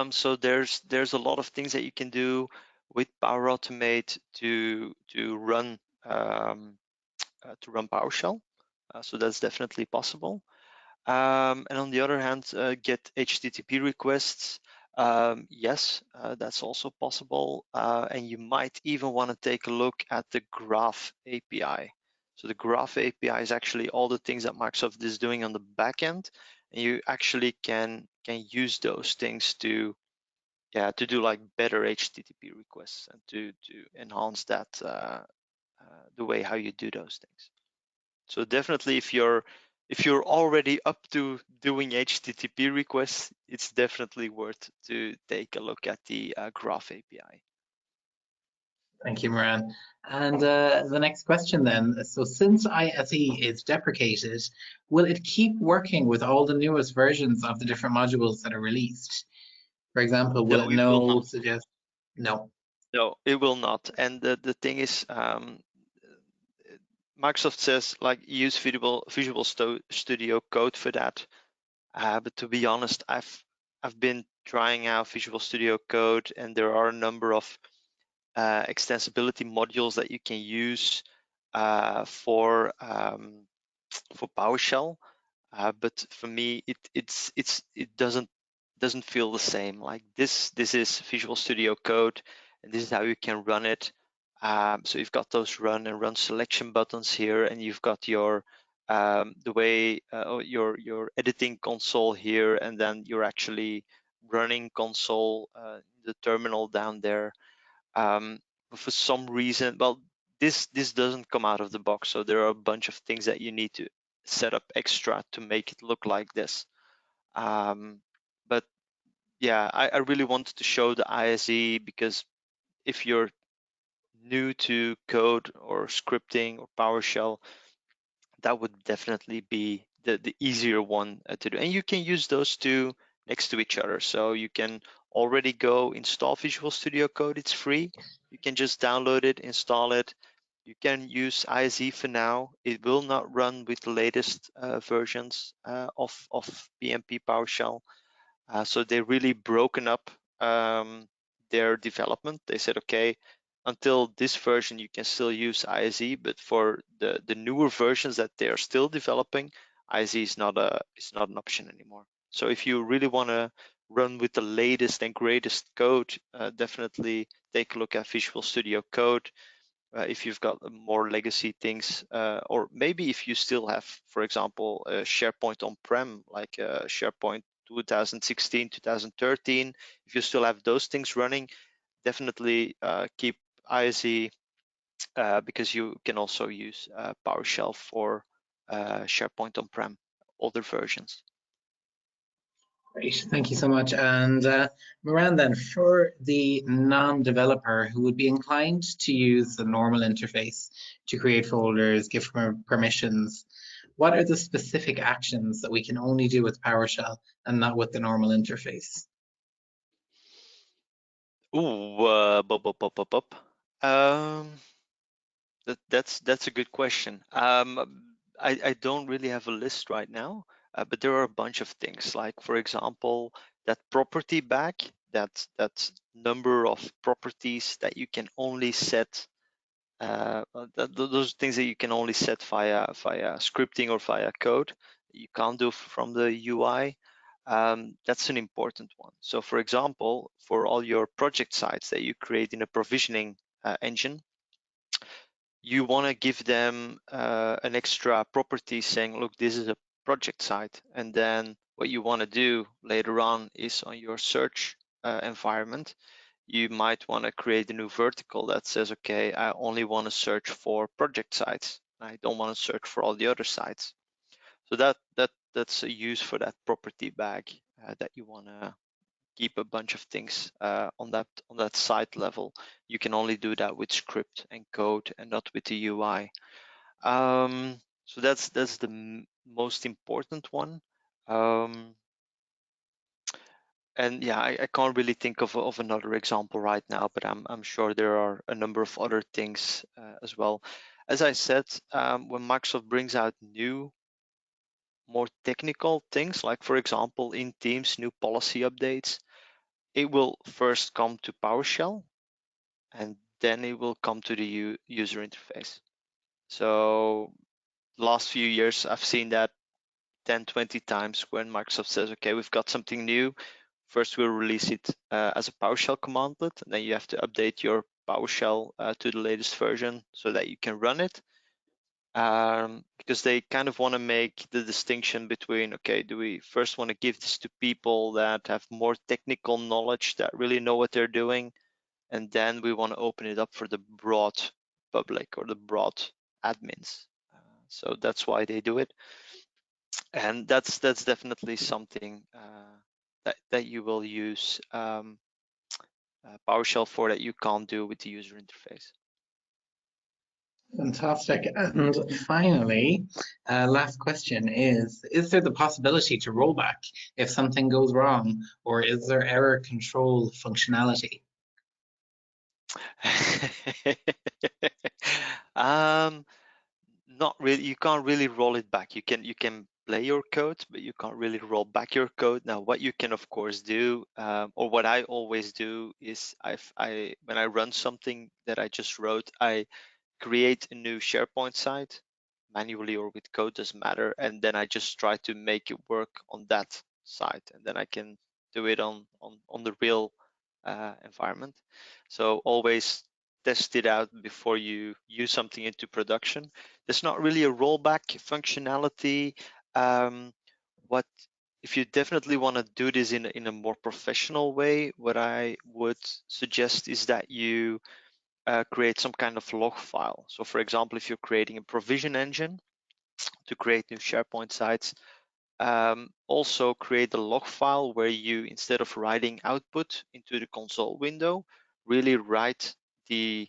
So there's a lot of things that you can do with Power Automate to run PowerShell. So that's definitely possible. And on the other hand, get HTTP requests. Yes, that's also possible. And you might even want to take a look at the Graph API. So the Graph API is actually all the things that Microsoft is doing on the back end, and you actually can use those things to do like better HTTP requests and to enhance that the way how you do those things. So definitely, if you're already up to doing HTTP requests, it's definitely worth to take a look at the Graph API. Thank you, Moran. And the next question then, so since ISE is deprecated, will it keep working with all the newest versions of the different modules that are released? For example, will No, it it will know, not. suggest? No. No, it will not. And the thing is, Microsoft says like use Visual Studio Code for that. But to be honest, I've been trying out Visual Studio Code, and there are a number of extensibility modules that you can use for PowerShell. But for me, it doesn't feel the same. Like this is Visual Studio Code, and this is how you can run it. So you've got those run and run selection buttons here, and you've got your the way your editing console here, and then you're actually running console, the terminal down there. But for some reason, well, this doesn't come out of the box, so there are a bunch of things that you need to set up extra to make it look like this. But yeah, I really wanted to show the ISE because if you're new to code or scripting or PowerShell, that would definitely be the easier one to do. And you can use those two next to each other. So you can already go install Visual Studio Code. It's free. You can just download it, install it. You can use ISE for now. It will not run with the latest versions of PNP PowerShell. So they really broken up their development. They said, okay, until this version, you can still use ISE, but for the newer versions that they are still developing, ISE is not an option anymore. So if you really want to run with the latest and greatest code, definitely take a look at Visual Studio Code. If you've got more legacy things, or maybe if you still have, for example, SharePoint on-prem, like SharePoint 2016, 2013, if you still have those things running, definitely keep ISE because you can also use PowerShell for SharePoint on-prem, older versions. Great, thank you so much. And Moran, then, for the non-developer who would be inclined to use the normal interface to create folders, give permissions, what are the specific actions that we can only do with PowerShell and not with the normal interface? Ooh, that's a good question. I don't really have a list right now, but there are a bunch of things. Like for example, that property bag, that number of properties that you can only set. Those things that you can only set via scripting or via code. You can't do from the UI. That's an important one. So for example, for all your project sites that you create in a provisioning engine, you want to give them an extra property saying, look, this is a project site. And then what you want to do later on is on your search environment, you might want to create a new vertical that says, okay, I only want to search for project sites. I don't want to search for all the other sites. So that's a use for that property bag that you want to keep a bunch of things on that site level. You can only do that with script and code and not with the UI. So that's the most important one. And yeah, I can't really think of another example right now, but I'm sure there are a number of other things as well. As I said, when Microsoft brings out new, more technical things, like for example in Teams, new policy updates, it will first come to PowerShell, and then it will come to the user interface. So last few years, I've seen that 10, 20 times when Microsoft says, okay, we've got something new. First, we'll release it as a PowerShell commandlet, and then you have to update your PowerShell to the latest version so that you can run it. Because they kind of want to make the distinction between, okay, do we first want to give this to people that have more technical knowledge, that really know what they're doing, and then we want to open it up for the broad public or the broad admins. So that's why they do it. And that's definitely something that you will use PowerShell for that you can't do with the user interface. Fantastic. And finally, last question is there the possibility to roll back if something goes wrong, or is there error control functionality? Not really. You can't really roll it back. You can play your code, but you can't really roll back your code. Now, what you can of course do, or what I always do, is when I run something that I just wrote, I create a new SharePoint site manually or with code, doesn't matter, and then I just try to make it work on that site, and then I can do it on the real environment. So always test it out before you use something into production. There's not really a rollback functionality. What if you definitely want to do this in a more professional way, what I would suggest is that you create some kind of log file. So for example, if you're creating a provision engine to create new SharePoint sites, also create a log file where you, instead of writing output into the console window, really write the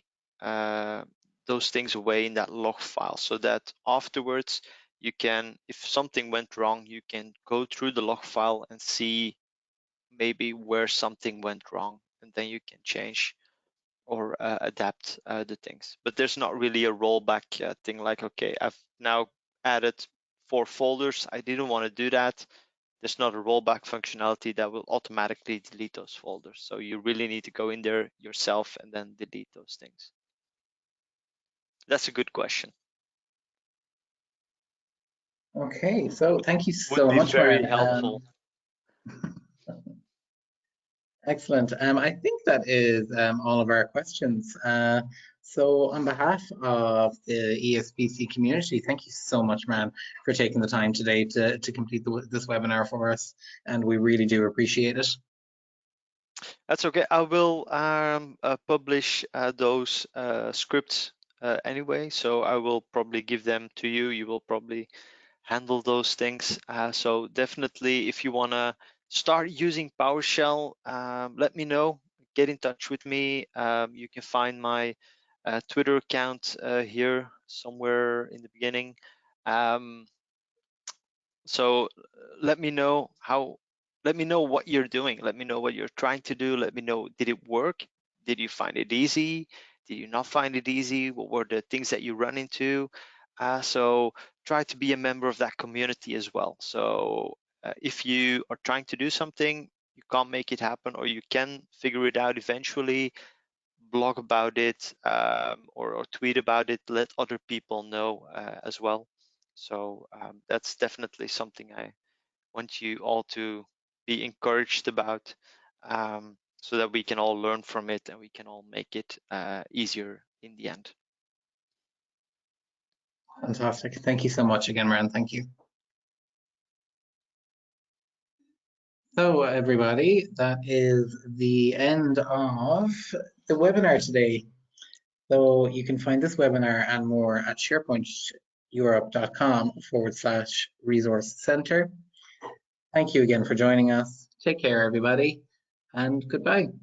those things away in that log file, so that afterwards you can, if something went wrong, you can go through the log file and see maybe where something went wrong, and then you can change or adapt the things. But there's not really a rollback thing like, okay, I've now added 4 folders. I didn't want to do that. There's not a rollback functionality that will automatically delete those folders. So you really need to go in there yourself and then delete those things. That's a good question. Okay, so thank you Would so be much, very Maren. helpful. Excellent. I think that is all of our questions. So on behalf of the ESBC community, thank you so much, Maren, for taking the time today to complete this webinar for us. And we really do appreciate it. That's okay. I will publish those scripts anyway. So I will probably give them to you. You will probably handle those things. So definitely, if you want to start using PowerShell, let me know. Get in touch with me. You can find my Twitter account here somewhere in the beginning. So let me know what you're doing. Let me know what you're trying to do. Let me know, did it work? Did you find it easy? Did you not find it easy? What were the things that you run into? So try to be a member of that community as well. So if you are trying to do something, you can't make it happen, or you can figure it out eventually, blog about it, or tweet about it, let other people know as well. So that's definitely something I want you all to be encouraged about, so that we can all learn from it and we can all make it easier in the end. Fantastic. Thank you so much again, Maren. Thank you. So everybody, that is the end of the webinar today. So you can find this webinar and more at sharepointeurope.com/resource center. Thank you again for joining us. Take care, everybody, and goodbye.